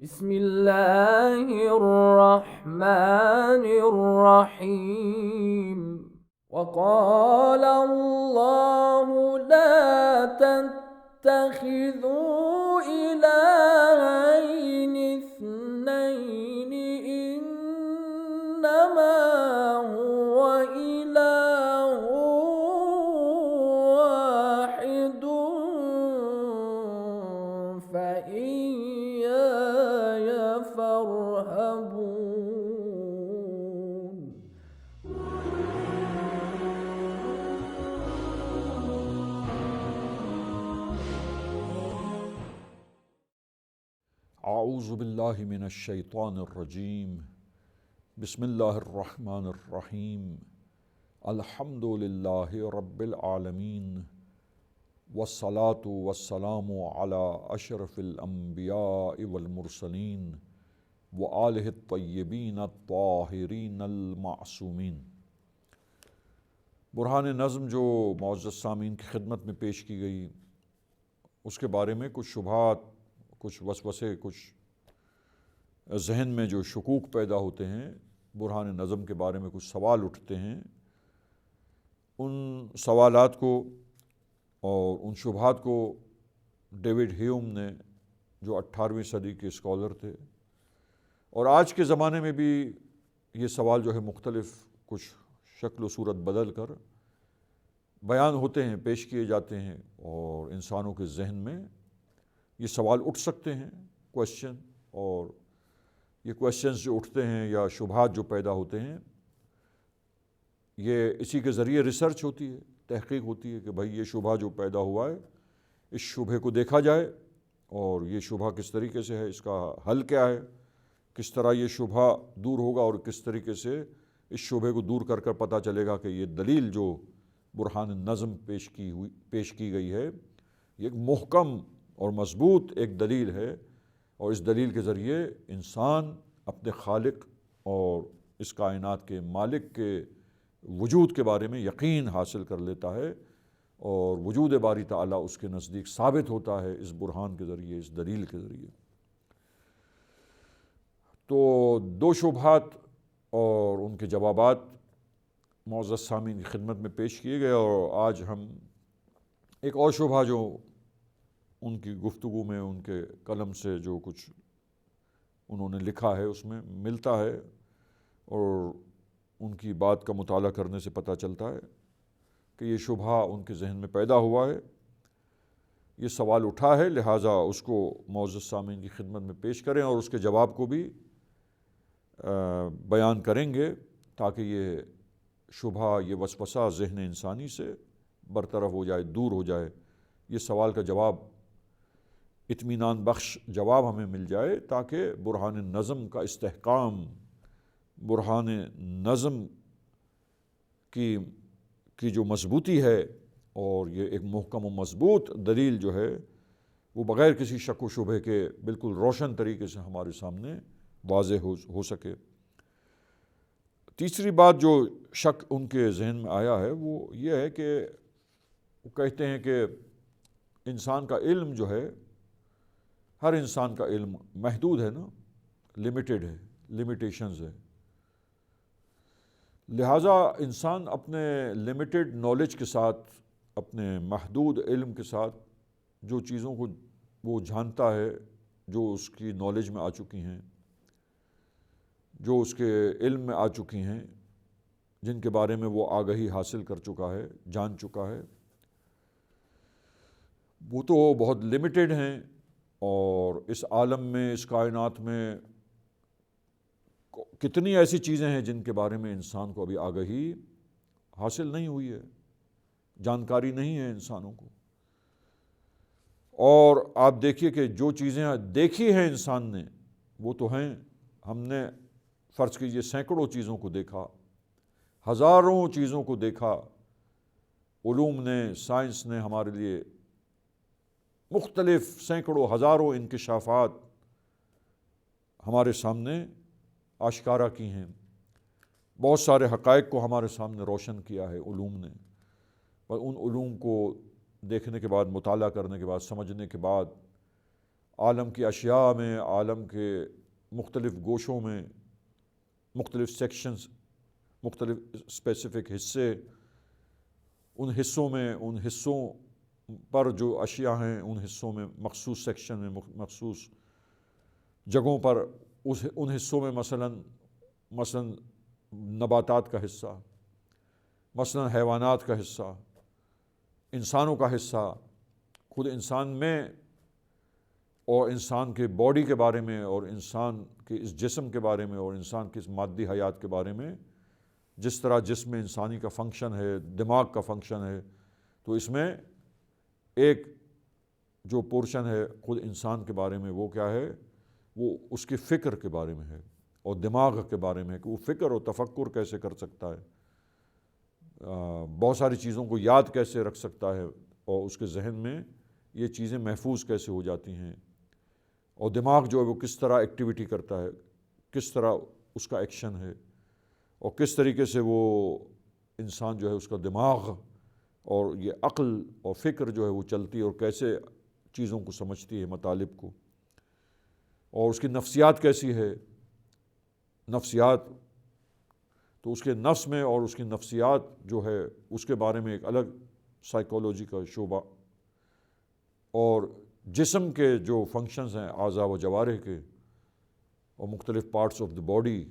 بسم الله الرحمن الرحيم. وقال الله لا تتخذوا إلهين اثنين إنما هو إله واحد فإياي فارهبون. اعوذ باللہ من الشیطان الرجیم بسم اللہ الرحمن الرحیم الحمد للہ رب العالمین والصلاة والسلام علی اشرف الانبیاء والمرسلین وآلہ الطیبین الطاہرین المعصومین۔ برہان نظم جو معزز سامعین کی خدمت میں پیش کی گئی، اس کے بارے میں کچھ شبہات، کچھ وسوسے، کچھ ذہن میں جو شکوک پیدا ہوتے ہیں، برہان نظم کے بارے میں کچھ سوال اٹھتے ہیں، ان سوالات کو اور ان شبہات کو ڈیوڈ ہیوم نے، جو 18ویں صدی کے اسکالر تھے، اور آج کے زمانے میں بھی یہ سوال جو ہے مختلف کچھ شکل و صورت بدل کر بیان ہوتے ہیں، پیش کیے جاتے ہیں، اور انسانوں کے ذہن میں یہ سوال اٹھ سکتے ہیں، کویشچن، اور یہ کویشچنز جو اٹھتے ہیں یا شبہات جو پیدا ہوتے ہیں، یہ اسی کے ذریعے ریسرچ ہوتی ہے، تحقیق ہوتی ہے کہ بھائی یہ شبہ جو پیدا ہوا ہے، اس شبہے کو دیکھا جائے، اور یہ شبہ کس طریقے سے ہے، اس کا حل کیا ہے، کس طرح یہ شبہ دور ہوگا، اور کس طریقے سے اس شبہے کو دور کر کر پتہ چلے گا کہ یہ دلیل جو برہان النظم پیش کی گئی ہے، یہ ایک محکم اور مضبوط ایک دلیل ہے، اور اس دلیل کے ذریعے انسان اپنے خالق اور اس کائنات کے مالک کے وجود کے بارے میں یقین حاصل کر لیتا ہے، اور وجود باری تعالیٰ اس کے نزدیک ثابت ہوتا ہے اس برہان کے ذریعے، اس دلیل کے ذریعے۔ تو دو شبہات اور ان کے جوابات معزز سامعین کی خدمت میں پیش کیے گئے، اور آج ہم ایک اور شبہ جو ان کی گفتگو میں، ان کے قلم سے جو کچھ انہوں نے لکھا ہے اس میں ملتا ہے، اور ان کی بات کا مطالعہ کرنے سے پتہ چلتا ہے کہ یہ شبہ ان کے ذہن میں پیدا ہوا ہے، یہ سوال اٹھا ہے، لہٰذا اس کو معزز سامعین کی خدمت میں پیش کریں، اور اس کے جواب کو بھی بیان کریں گے، تاکہ یہ شبہ، یہ وسوسہ ذہن انسانی سے برطرف ہو جائے، دور ہو جائے، یہ سوال کا جواب، اطمینان بخش جواب ہمیں مل جائے، تاکہ برہان نظم کا استحکام، برہان نظم کی جو مضبوطی ہے، اور یہ ایک محکم و مضبوط دلیل جو ہے، وہ بغیر کسی شک و شبہ کے بالکل روشن طریقے سے ہمارے سامنے واضح ہو سکے۔ تیسری بات جو شک ان کے ذہن میں آیا ہے، وہ یہ ہے کہ وہ کہتے ہیں کہ انسان کا علم جو ہے، ہر انسان کا علم محدود ہے نا، لمیٹڈ ہے، لمیٹیشنز ہے، لہٰذا انسان اپنے لمیٹڈ نالج کے ساتھ، اپنے محدود علم کے ساتھ جو چیزوں کو وہ جانتا ہے، جو اس کی نالج میں آ چکی ہیں، جو اس کے علم میں آ چکی ہیں، جن کے بارے میں وہ آگہی حاصل کر چکا ہے، جان چکا ہے، وہ تو بہت لمیٹڈ ہیں، اور اس عالم میں، اس کائنات میں کتنی ایسی چیزیں ہیں جن کے بارے میں انسان کو ابھی آگہی حاصل نہیں ہوئی ہے، جانکاری نہیں ہے انسانوں کو۔ اور آپ دیکھیے کہ جو چیزیں دیکھی ہیں انسان نے، وہ تو ہیں، ہم نے فرض کیجئے سینکڑوں چیزوں کو دیکھا، ہزاروں چیزوں کو دیکھا، علوم نے، سائنس نے ہمارے لیے مختلف سینکڑوں ہزاروں انکشافات ہمارے سامنے آشکارا کی ہیں، بہت سارے حقائق کو ہمارے سامنے روشن کیا ہے علوم نے، پر ان علوم کو دیکھنے کے بعد، مطالعہ کرنے کے بعد، سمجھنے کے بعد عالم کی اشیاء میں، عالم کے مختلف گوشوں میں، مختلف سیکشنز، مختلف اسپیسیفک حصے، ان حصوں میں، ان حصوں پر جو اشیاء ہیں، ان حصوں میں مخصوص سیکشن میں، مخصوص جگہوں پر ان حصوں میں مثلاً نباتات کا حصہ، مثلاً حیوانات کا حصہ، انسانوں کا حصہ، خود انسان میں اور انسان کے باڈی کے بارے میں اور انسان کے اس جسم کے بارے میں اور انسان کی اس مادی حیات کے بارے میں، جس طرح جسم میں انسانی کا فنکشن ہے، دماغ کا فنکشن ہے، تو اس میں ایک جو پورشن ہے خود انسان کے بارے میں، وہ کیا ہے؟ وہ اس کی فکر کے بارے میں ہے اور دماغ کے بارے میں ہے کہ وہ فکر اور تفکر کیسے کر سکتا ہے، بہت ساری چیزوں کو یاد کیسے رکھ سکتا ہے، اور اس کے ذہن میں یہ چیزیں محفوظ کیسے ہو جاتی ہیں، اور دماغ جو ہے وہ کس طرح ایکٹیویٹی کرتا ہے، کس طرح اس کا ایکشن ہے، اور کس طریقے سے وہ انسان جو ہے اس کا دماغ اور یہ عقل اور فکر جو ہے وہ چلتی ہے، اور کیسے چیزوں کو سمجھتی ہے، مطالب کو، اور اس کی نفسیات کیسی ہے، نفسیات تو اس کے نفس میں اور اس کی نفسیات جو ہے اس کے بارے میں ایک الگ سائیکالوجی کا شعبہ، اور جسم کے جو فنکشنز ہیں اعضاء و جوارح کے اور مختلف پارٹس آف دی باڈی،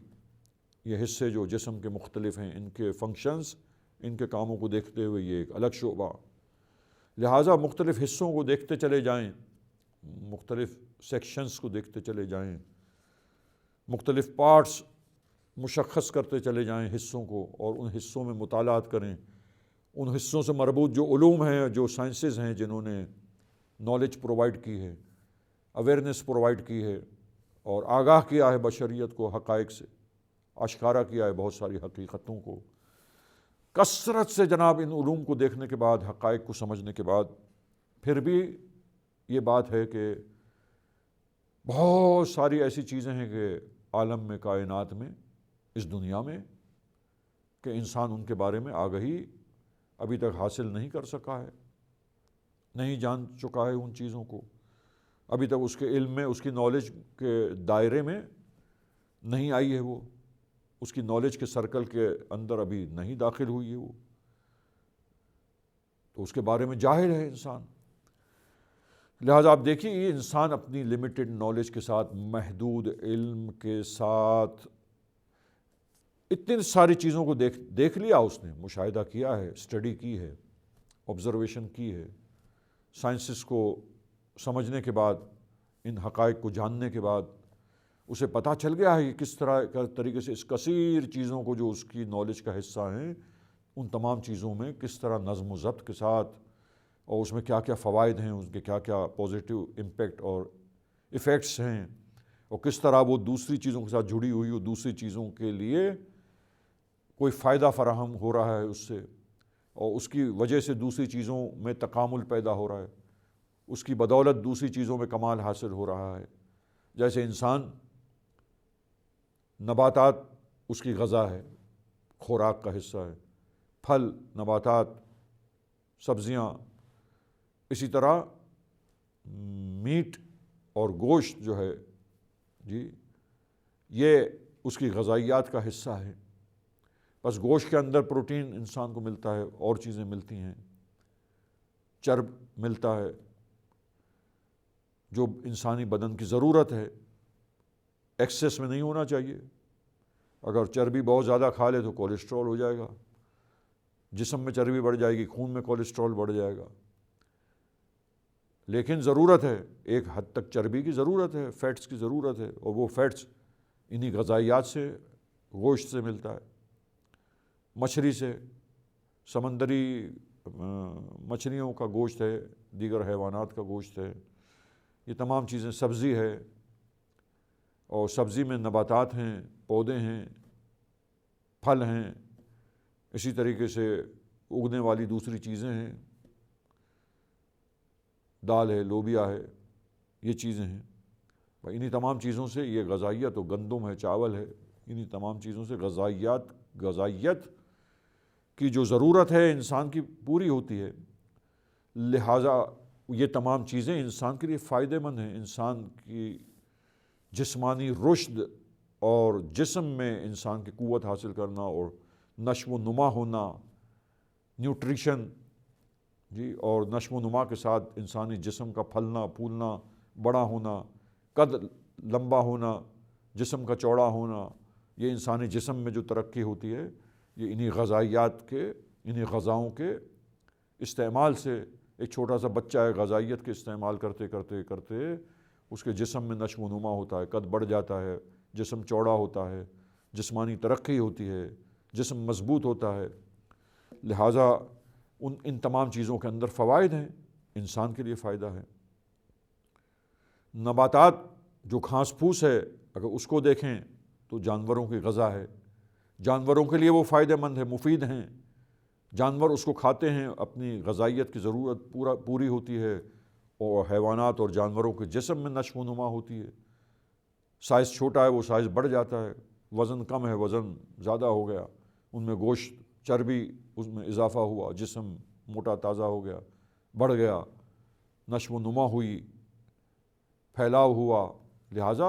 یہ حصے جو جسم کے مختلف ہیں، ان کے فنکشنز، ان کے کاموں کو دیکھتے ہوئے یہ ایک الگ شعبہ۔ لہٰذا مختلف حصوں کو دیکھتے چلے جائیں، مختلف سیکشنز کو دیکھتے چلے جائیں، مختلف پارٹس مشخص کرتے چلے جائیں حصوں کو، اور ان حصوں میں مطالعات کریں، ان حصوں سے مربوط جو علوم ہیں، جو سائنسز ہیں جنہوں نے نالج پرووائڈ کی ہے، اویئرنیس پرووائڈ کی ہے، اور آگاہ کیا ہے بشریت کو حقائق سے، آشکارا کیا ہے بہت ساری حقیقتوں کو، کثرت سے جناب ان علوم کو دیکھنے کے بعد، حقائق کو سمجھنے کے بعد، پھر بھی یہ بات ہے کہ بہت ساری ایسی چیزیں ہیں کہ عالم میں، کائنات میں، اس دنیا میں، کہ انسان ان کے بارے میں آگہی ابھی تک حاصل نہیں کر سکا ہے، نہیں جان چکا ہے ان چیزوں کو، ابھی تک اس کے علم میں، اس کی نالج کے دائرے میں نہیں آئی ہے، وہ اس کی نالج کے سرکل کے اندر ابھی نہیں داخل ہوئی ہے وہ، تو اس کے بارے میں جاہل ہے انسان۔ لہٰذا آپ دیکھیے، یہ انسان اپنی لمیٹڈ نالج کے ساتھ، محدود علم کے ساتھ، اتنی ساری چیزوں کو دیکھ لیا، اس نے مشاہدہ کیا ہے، اسٹڈی کی ہے، آبزرویشن کی ہے، سائنسز کو سمجھنے کے بعد، ان حقائق کو جاننے کے بعد اسے پتہ چل گیا ہے کہ کس طریقے سے اس کثیر چیزوں کو جو اس کی نالج کا حصہ ہیں، ان تمام چیزوں میں کس طرح نظم و ضبط کے ساتھ، اور اس میں کیا کیا فوائد ہیں، اس کے کیا کیا پازیٹیو امپیکٹ اور ایفیکٹس ہیں، اور کس طرح وہ دوسری چیزوں کے ساتھ جڑی ہوئی، اور دوسری چیزوں کے لیے کوئی فائدہ فراہم ہو رہا ہے اس سے، اور اس کی وجہ سے دوسری چیزوں میں تکامل پیدا ہو رہا ہے، اس کی بدولت دوسری چیزوں میں کمال حاصل ہو رہا ہے۔ جیسے انسان، نباتات اس کی غذا ہے، خوراک کا حصہ ہے، پھل، نباتات، سبزیاں، اسی طرح میٹ اور گوشت جو ہے جی، یہ اس کی غذائیات کا حصہ ہے۔ بس گوشت کے اندر پروٹین انسان کو ملتا ہے، اور چیزیں ملتی ہیں، چرب ملتا ہے جو انسانی بدن کی ضرورت ہے، ایکسیس میں نہیں ہونا چاہیے۔ اگر چربی بہت زیادہ کھا لے تو کولیسٹرول ہو جائے گا، جسم میں چربی بڑھ جائے گی، خون میں کولیسٹرول بڑھ جائے گا۔ لیکن ضرورت ہے، ایک حد تک چربی کی ضرورت ہے، فیٹس کی ضرورت ہے، اور وہ فیٹس انہی غذائیات سے، گوشت سے ملتا ہے، مچھلی سے، سمندری مچھلیوں کا گوشت ہے، دیگر حیوانات کا گوشت ہے، یہ تمام چیزیں، سبزی ہے، اور سبزی میں نباتات ہیں، پودے ہیں، پھل ہیں، اسی طریقے سے اگنے والی دوسری چیزیں ہیں، دال ہے، لوبیا ہے، یہ چیزیں ہیں۔ انہی تمام چیزوں سے یہ غذائیت، و گندم ہے، چاول ہے، انہی تمام چیزوں سے غذائیت کی جو ضرورت ہے انسان کی پوری ہوتی ہے۔ لہٰذا یہ تمام چیزیں انسان کے لیے فائدہ مند ہیں. انسان کی جسمانی رشد اور جسم میں انسان کی قوت حاصل کرنا اور نشو و نما ہونا، نیوٹریشن جی، اور نشو و نما کے ساتھ انسانی جسم کا پھلنا پھولنا، بڑا ہونا، قد لمبا ہونا، جسم کا چوڑا ہونا، یہ انسانی جسم میں جو ترقی ہوتی ہے یہ انہی غذائیات کے، انہی غذاؤں کے استعمال سے. ایک چھوٹا سا بچہ ہے، غذائیت کے استعمال کرتے کرتے کرتے اس کے جسم میں نشو و نما ہوتا ہے، قد بڑھ جاتا ہے، جسم چوڑا ہوتا ہے، جسمانی ترقی ہوتی ہے، جسم مضبوط ہوتا ہے. لہٰذا ان تمام چیزوں کے اندر فوائد ہیں، انسان کے لیے فائدہ ہے. نباتات جو گھاس پھوس ہے اگر اس کو دیکھیں تو جانوروں کی غذا ہے، جانوروں کے لیے وہ فائدہ مند ہے، مفید ہیں. جانور اس کو کھاتے ہیں، اپنی غذائیت کی ضرورت پوری ہوتی ہے، اور حیوانات اور جانوروں کے جسم میں نشو و نما ہوتی ہے. سائز چھوٹا ہے وہ سائز بڑھ جاتا ہے، وزن کم ہے وزن زیادہ ہو گیا، ان میں گوشت چربی اس میں اضافہ ہوا، جسم موٹا تازہ ہو گیا، بڑھ گیا، نشو و نما ہوئی، پھیلاؤ ہوا. لہٰذا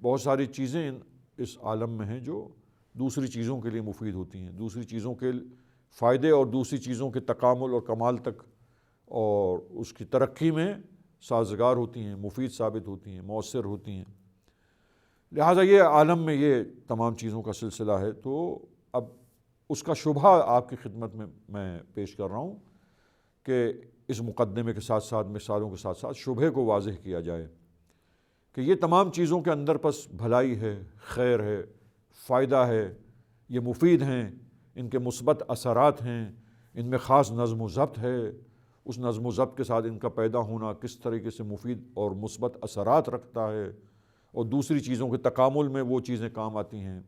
بہت ساری چیزیں اس عالم میں ہیں جو دوسری چیزوں کے لیے مفید ہوتی ہیں، دوسری چیزوں کے فائدے اور دوسری چیزوں کے تکامل اور کمال تک اور اس کی ترقی میں سازگار ہوتی ہیں، مفید ثابت ہوتی ہیں، مؤثر ہوتی ہیں. لہٰذا یہ عالم میں یہ تمام چیزوں کا سلسلہ ہے. تو اب اس کا شبہ آپ کی خدمت میں پیش کر رہا ہوں کہ اس مقدمے کے ساتھ ساتھ، مثالوں کے ساتھ ساتھ شبہے کو واضح کیا جائے کہ یہ تمام چیزوں کے اندر پس بھلائی ہے، خیر ہے، فائدہ ہے، یہ مفید ہیں، ان کے مثبت اثرات ہیں، ان میں خاص نظم و ضبط ہے. اس نظم و ضبط کے ساتھ ان کا پیدا ہونا کس طریقے سے مفید اور مثبت اثرات رکھتا ہے، اور دوسری چیزوں کے تکامل میں وہ چیزیں کام آتی ہیں،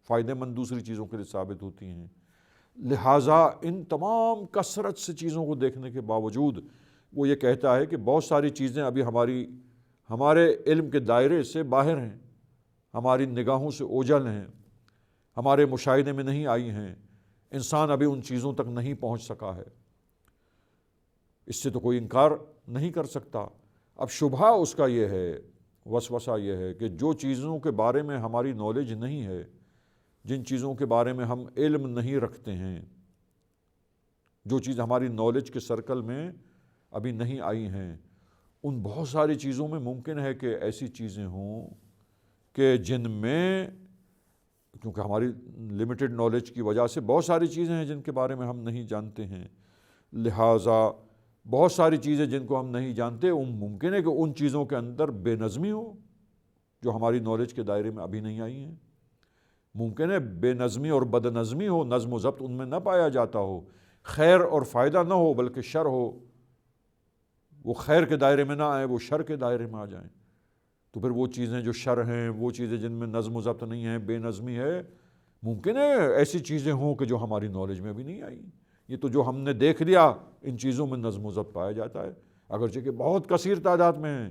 فائدہ مند دوسری چیزوں کے لیے ثابت ہوتی ہیں. لہٰذا ان تمام کثرت سے چیزوں کو دیکھنے کے باوجود وہ یہ کہتا ہے کہ بہت ساری چیزیں ابھی ہمارے علم کے دائرے سے باہر ہیں، ہماری نگاہوں سے اوجھل ہیں، ہمارے مشاہدے میں نہیں آئی ہیں، انسان ابھی ان چیزوں تک نہیں پہنچ سکا ہے. اس سے تو کوئی انکار نہیں کر سکتا. اب شبہ اس کا یہ ہے، وسوسہ یہ ہے کہ جو چیزوں کے بارے میں ہماری نالج نہیں ہے، جن چیزوں کے بارے میں ہم علم نہیں رکھتے ہیں، جو چیز ہماری نالج کے سرکل میں ابھی نہیں آئی ہیں، ان بہت ساری چیزوں میں ممکن ہے کہ ایسی چیزیں ہوں کہ جن میں، کیونکہ ہماری لمیٹڈ نالج کی وجہ سے بہت ساری چیزیں ہیں جن کے بارے میں ہم نہیں جانتے ہیں. لہٰذا بہت ساری چیزیں جن کو ہم نہیں جانتے، ممکن ہے کہ ان چیزوں کے اندر بے نظمی ہو جو ہماری نالج کے دائرے میں ابھی نہیں آئی ہیں. ممکن ہے بے نظمی اور بد نظمی ہو، نظم و ضبط ان میں نہ پایا جاتا ہو، خیر اور فائدہ نہ ہو بلکہ شر ہو، وہ خیر کے دائرے میں نہ آئے، وہ شر کے دائرے میں آ جائیں. تو پھر وہ چیزیں جو شر ہیں، وہ چیزیں جن میں نظم و ضبط نہیں ہے، بے نظمی ہے، ممکن ہے ایسی چیزیں ہوں کہ جو ہماری نالج میں بھی نہیں آئی. یہ تو جو ہم نے دیکھ لیا، ان چیزوں میں نظم و ضبط پایا جاتا ہے، اگرچہ کہ بہت کثیر تعداد میں ہیں،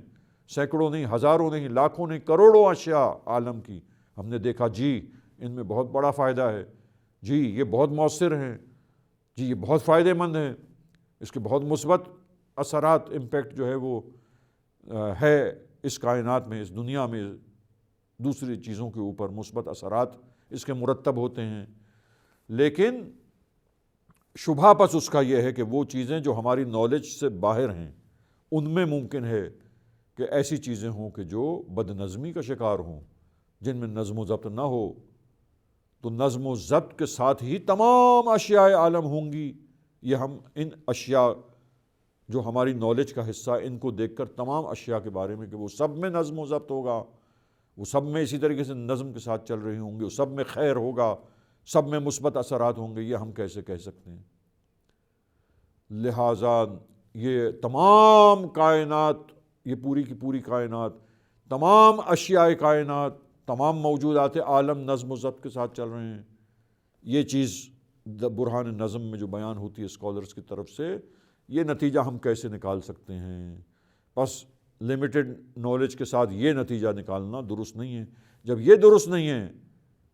سینکڑوں نہیں، ہزاروں نہیں، لاکھوں نہیں، کروڑوں اشیاء عالم کی ہم نے دیکھا جی ان میں بہت بڑا فائدہ ہے، جی یہ بہت مؤثر ہیں، جی یہ بہت فائدہ مند ہیں، اس کے بہت مثبت اثرات، امپیکٹ جو ہے وہ ہے اس کائنات میں، اس دنیا میں، دوسری چیزوں کے اوپر مثبت اثرات اس کے مرتب ہوتے ہیں. لیکن شبہ پس اس کا یہ ہے کہ وہ چیزیں جو ہماری نالج سے باہر ہیں، ان میں ممکن ہے کہ ایسی چیزیں ہوں کہ جو بد نظمی کا شکار ہوں، جن میں نظم و ضبط نہ ہو. تو نظم و ضبط کے ساتھ ہی تمام اشیاء عالم ہوں گی. یہ ہم ان اشیاء جو ہماری نالج کا حصہ، ان کو دیکھ کر تمام اشیاء کے بارے میں کہ وہ سب میں نظم و ضبط ہوگا، وہ سب میں اسی طریقے سے نظم کے ساتھ چل رہی ہوں گی، وہ سب میں خیر ہوگا، سب میں مثبت اثرات ہوں گے، یہ ہم کیسے کہہ سکتے ہیں؟ لہٰذا یہ تمام کائنات، یہ پوری کی پوری کائنات، تمام اشیاء کائنات، تمام موجودات عالم نظم و ضبط کے ساتھ چل رہے ہیں. یہ چیز برہان نظم میں جو بیان ہوتی ہے اسکالرز کی طرف سے، یہ نتیجہ ہم کیسے نکال سکتے ہیں؟ بس لمیٹڈ نالج کے ساتھ یہ نتیجہ نکالنا درست نہیں ہے. جب یہ درست نہیں ہے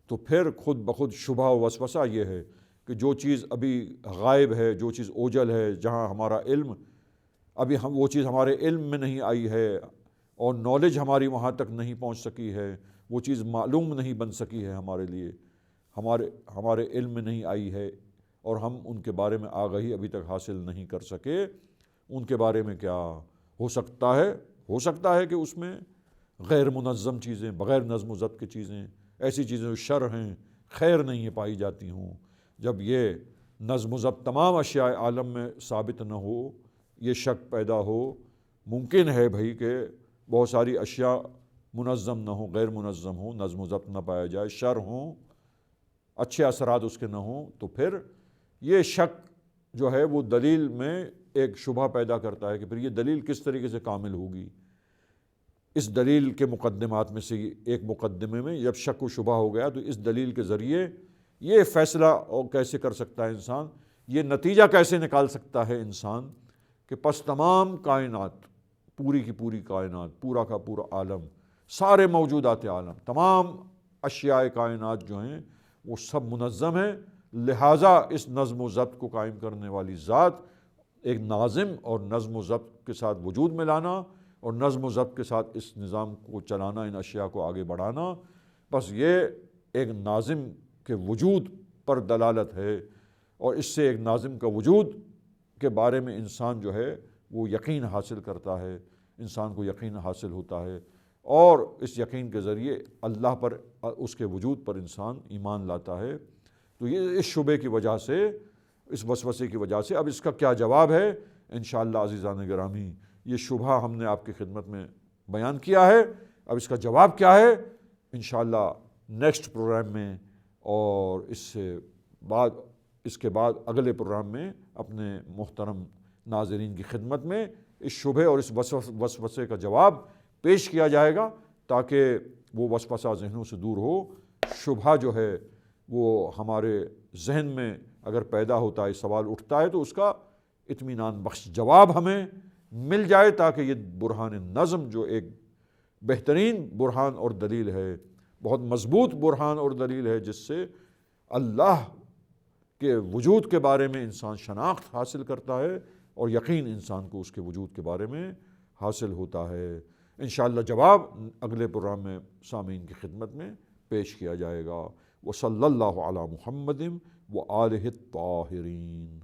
تو پھر خود بخود شبہ و وسوسہ یہ ہے کہ جو چیز ابھی غائب ہے، جو چیز اوجل ہے، جہاں ہمارا علم ابھی ہم وہ چیز ہمارے علم میں نہیں آئی ہے اور نالج ہماری وہاں تک نہیں پہنچ سکی ہے، وہ چیز معلوم نہیں بن سکی ہے ہمارے لیے، ہمارے علم میں نہیں آئی ہے، اور ہم ان کے بارے میں آگاہی ابھی تک حاصل نہیں کر سکے، ان کے بارے میں کیا ہو سکتا ہے کہ اس میں غیر منظم چیزیں، بغیر نظم و ضبط کی چیزیں، ایسی چیزیں جو شر ہیں، خیر نہیں ہے، پائی جاتی ہوں۔ جب یہ نظم و ضبط تمام اشیاء عالم میں ثابت نہ ہو، یہ شک پیدا ہو، ممکن ہے بھائی کہ بہت ساری اشیاء منظم نہ ہوں، غیر منظم ہوں، نظم و ضبط نہ پایا جائے، شر ہوں، اچھے اثرات اس کے نہ ہوں، تو پھر یہ شک جو ہے وہ دلیل میں ایک شبہ پیدا کرتا ہے کہ پھر یہ دلیل کس طریقے سے کامل ہوگی۔ اس دلیل کے مقدمات میں سے ایک مقدمے میں جب شک و شبہ ہو گیا تو اس دلیل کے ذریعے یہ فیصلہ کیسے کر سکتا ہے انسان، یہ نتیجہ کیسے نکال سکتا ہے انسان کہ پس تمام کائنات، پوری کی پوری کائنات، پورا کا پورا عالم، سارے موجودات عالم، تمام اشیاء کائنات جو ہیں وہ سب منظم ہیں، لہٰذا اس نظم و ضبط کو قائم کرنے والی ذات ایک ناظم اور نظم و ضبط کے ساتھ وجود میں لانا اور نظم و ضبط کے ساتھ اس نظام کو چلانا، ان اشیاء کو آگے بڑھانا، بس یہ ایک ناظم کے وجود پر دلالت ہے، اور اس سے ایک ناظم کا وجود کے بارے میں انسان جو ہے وہ یقین حاصل کرتا ہے، انسان کو یقین حاصل ہوتا ہے، اور اس یقین کے ذریعے اللہ پر، اس کے وجود پر انسان ایمان لاتا ہے۔ تو یہ اس شبے کی وجہ سے، اس وسوسے کی وجہ سے، اب اس کا کیا جواب ہے انشاءاللہ عزیزان گرامی، یہ شبہ ہم نے آپ کی خدمت میں بیان کیا ہے، اب اس کا جواب کیا ہے انشاءاللہ نیکسٹ پروگرام میں، اور اس کے بعد اگلے پروگرام میں اپنے محترم ناظرین کی خدمت میں اس شبہ اور اس وسوسے کا جواب پیش کیا جائے گا، تاکہ وہ وسوسہ ذہنوں سے دور ہو۔ شبہ جو ہے وہ ہمارے ذہن میں اگر پیدا ہوتا ہے، سوال اٹھتا ہے، تو اس کا اطمینان بخش جواب ہمیں مل جائے، تاکہ یہ برہان نظم جو ایک بہترین برہان اور دلیل ہے، بہت مضبوط برہان اور دلیل ہے، جس سے اللہ کے وجود کے بارے میں انسان شناخت حاصل کرتا ہے اور یقین انسان کو اس کے وجود کے بارے میں حاصل ہوتا ہے۔ انشاءاللہ جواب اگلے پروگرام میں سامعین کی خدمت میں پیش کیا جائے گا۔ وصلی اللہ علی محمد وآلہ الطاہرین۔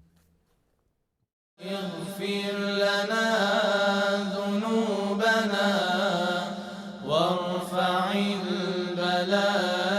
اغفر لنا ذنوبنا وارفع البلاء